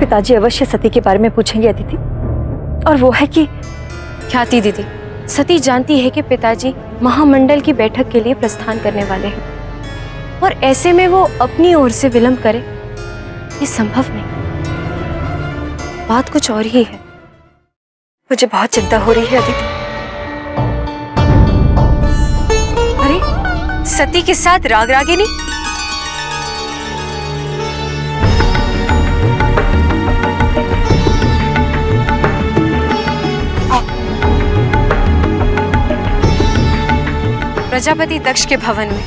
पिताजी अवश्य सती के बारे में पूछेंगे अदिति, और वो है कि ख्याति दीदी, सती जानती है कि पिताजी महामंडल की बैठक के लिए प्रस्थान करने वाले हैं, और ऐसे में वो अपनी ओर से विलंब करे, ये संभव नहीं। बात कुछ और ही है। मुझे बहुत चिंता हो रही है अदिति। अरे, सती के साथ रागरागिनी? प्रजापति दक्ष के भवन में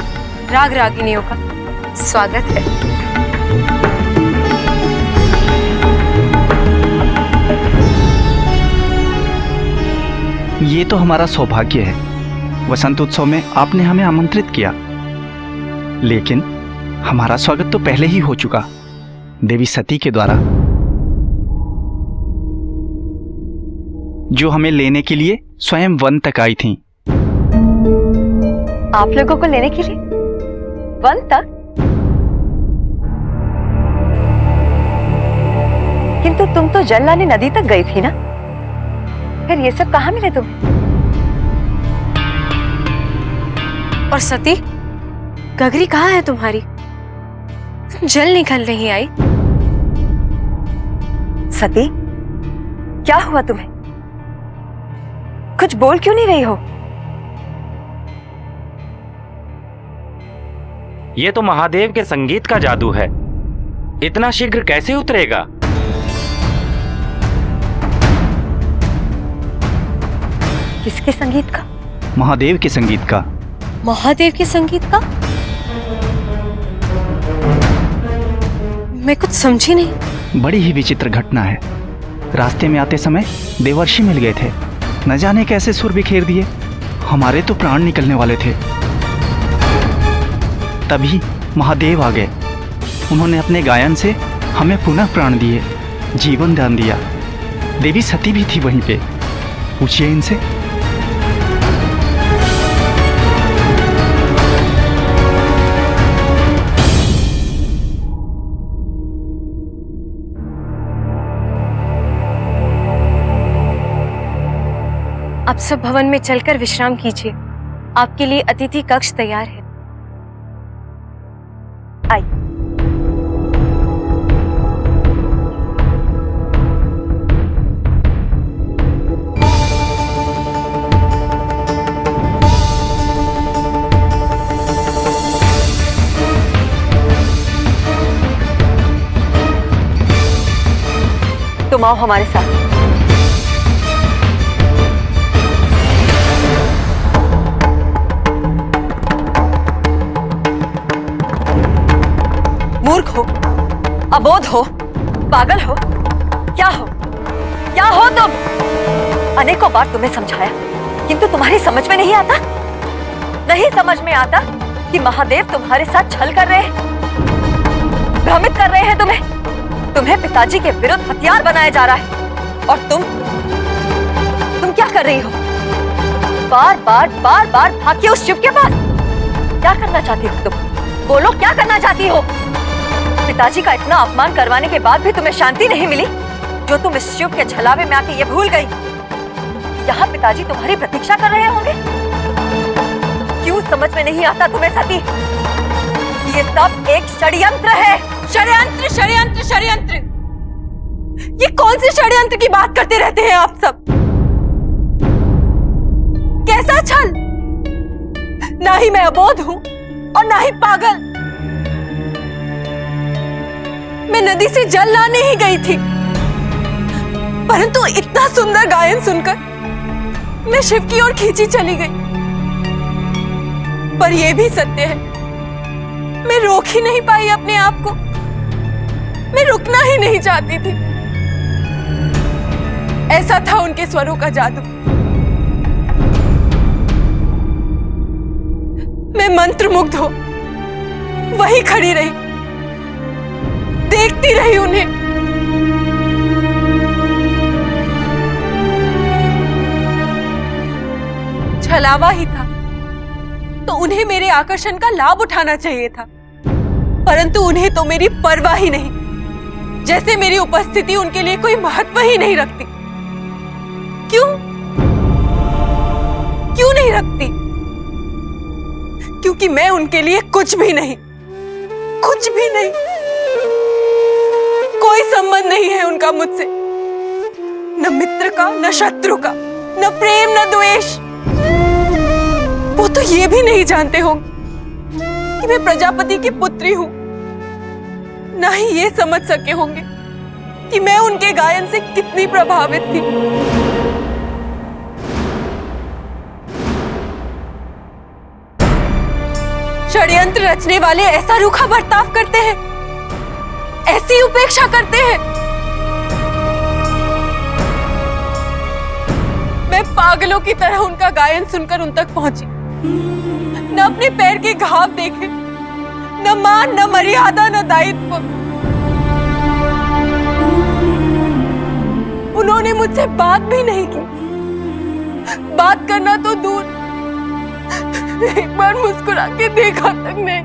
रागरागिनियों का स्वागत है। ये तो हमारा सौभाग्य है, वसंत उत्सव में आपने हमें आमंत्रित किया, लेकिन हमारा स्वागत तो पहले ही हो चुका, देवी सती के द्वारा, जो हमें लेने के लिए स्वयं वन तक आई थीं। आप लोगों को लेने के लिए वन तक? किंतु तुम तो जल लाने नदी तक गई थी ना, फिर ये सब कहाँ मिले तुम्हें? और सती, गगरी कहाँ है तुम्हारी? जल निकल नहीं आई। सती, क्या हुआ तुम्हें? कुछ बोल क्यों नहीं रही हो? ये तो महादेव के संगीत का जादू है, इतना शीघ्र कैसे उतरेगा? किसके संगीत का? महादेव के संगीत का। महादेव के संगीत का? मैं कुछ समझी नहीं। बड़ी ही विचित्र घटना है। रास्ते में आते समय देवर्षि मिल गए थे, न जाने कैसे सुर बिखेर दिए, हमारे तो प्राण निकलने वाले थे। तभी महादेव आ गए, उन्होंने अपने गायन से हमें पुनः प्राण दिए, जीवन दान दिया। देवी सती भी थी वहीं पे, पूछिए इनसे। आप सब भवन में चलकर विश्राम कीजिए, आपके लिए अतिथि कक्ष तैयार है। आई। तुम आओ हमारे साथ। मूर्ख हो, अबोध हो, पागल हो, क्या हो? क्या हो तुम? अनेकों बार तुम्हें समझाया, किंतु तुम्हारी समझ में नहीं आता। नहीं समझ में आता कि महादेव तुम्हारे साथ छल कर रहे हैं, भ्रमित कर रहे हैं तुम्हें पिताजी के विरुद्ध हथियार बनाया जा रहा है। और तुम क्या कर रही हो? बार बार भागी उस शिव के पास। क्या करना चाहती हो तुम? बोलो, क्या करना चाहती हो? पिताजी का इतना अपमान करवाने के बाद भी तुम्हें शांति नहीं मिली, जो तुम इस शिव के छलावे में आके ये भूल गई यहाँ पिताजी तुम्हारी प्रतीक्षा कर रहे होंगे। क्यों समझ में नहीं आता तुम्हें सती? ये सब एक षड्यंत्र है। षड्यंत्र, षड्यंत्र, षड्यंत्र। ये कौन से षड्यंत्र की बात करते रहते हैं आप सब? कैसा छल? ना ही मैं अबोध हूं और ना ही पागल। मैं नदी से जल लाने ही गई थी, परंतु इतना सुंदर गायन सुनकर मैं शिव की ओर खींची चली गई। पर यह भी सत्य है, मैं रोक ही नहीं पाई अपने आप को। मैं रुकना ही नहीं चाहती थी। ऐसा था उनके स्वरों का जादू। मैं मंत्रमुग्ध हो वहीं खड़ी रही, देखती रही उन्हें। छलावा ही था तो उन्हें मेरे आकर्षण का लाभ उठाना चाहिए था, परंतु उन्हें तो मेरी परवाह ही नहीं। जैसे मेरी उपस्थिति उनके लिए कोई महत्व ही नहीं रखती। क्यों? क्यों नहीं रखती? क्योंकि मैं उनके लिए कुछ भी नहीं, कुछ भी नहीं। कोई संबंध नहीं है उनका मुझसे, न मित्र का, न शत्रु का, न प्रेम, न द्वेष। वो तो ये भी नहीं जानते होंगे कि मैं प्रजापति की पुत्री हूं। ना ही ये समझ सके होंगे कि मैं उनके गायन से कितनी प्रभावित थी। षड्यंत्र रचने वाले ऐसा रूखा बर्ताव करते हैं, ऐसी उपेक्षा करते हैं। मैं पागलों की तरह उनका गायन सुनकर उन तक पहुंची। न अपने पैर के घाव देखे, न मान, न मर्यादा, न दायित्व। उन्होंने मुझसे बात भी नहीं की। बात करना तो दूर, एक बार मुस्कुरा के देखा तक नहीं।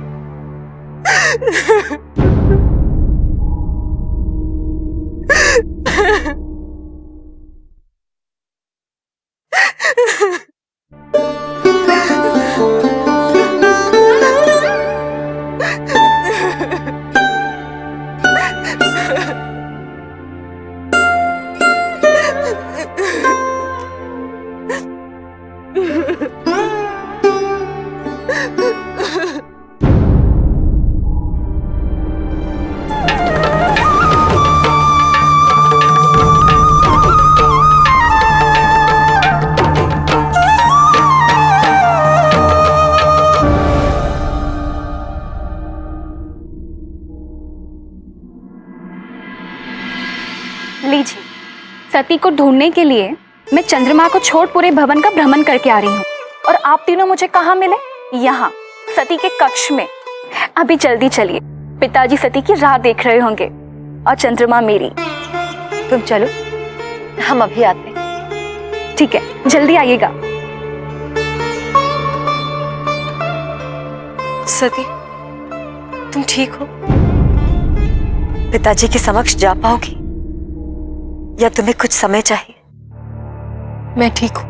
लीजिए, सती को ढूंढने के लिए मैं चंद्रमा को छोड़ पूरे भवन का भ्रमण करके आ रही हूँ। और आप तीनों मुझे कहाँ मिले? यहाँ, सती के कक्ष में। अभी जल्दी चलिए, पिताजी सती की राह देख रहे होंगे और चंद्रमा मेरी। तुम चलो, हम अभी आते हैं। ठीक है, जल्दी आइएगा। सती, तुम ठीक हो? पिताजी के समक्ष जा पाओगी या तुम्हें कुछ समय चाहिए? मैं ठीक हूँ।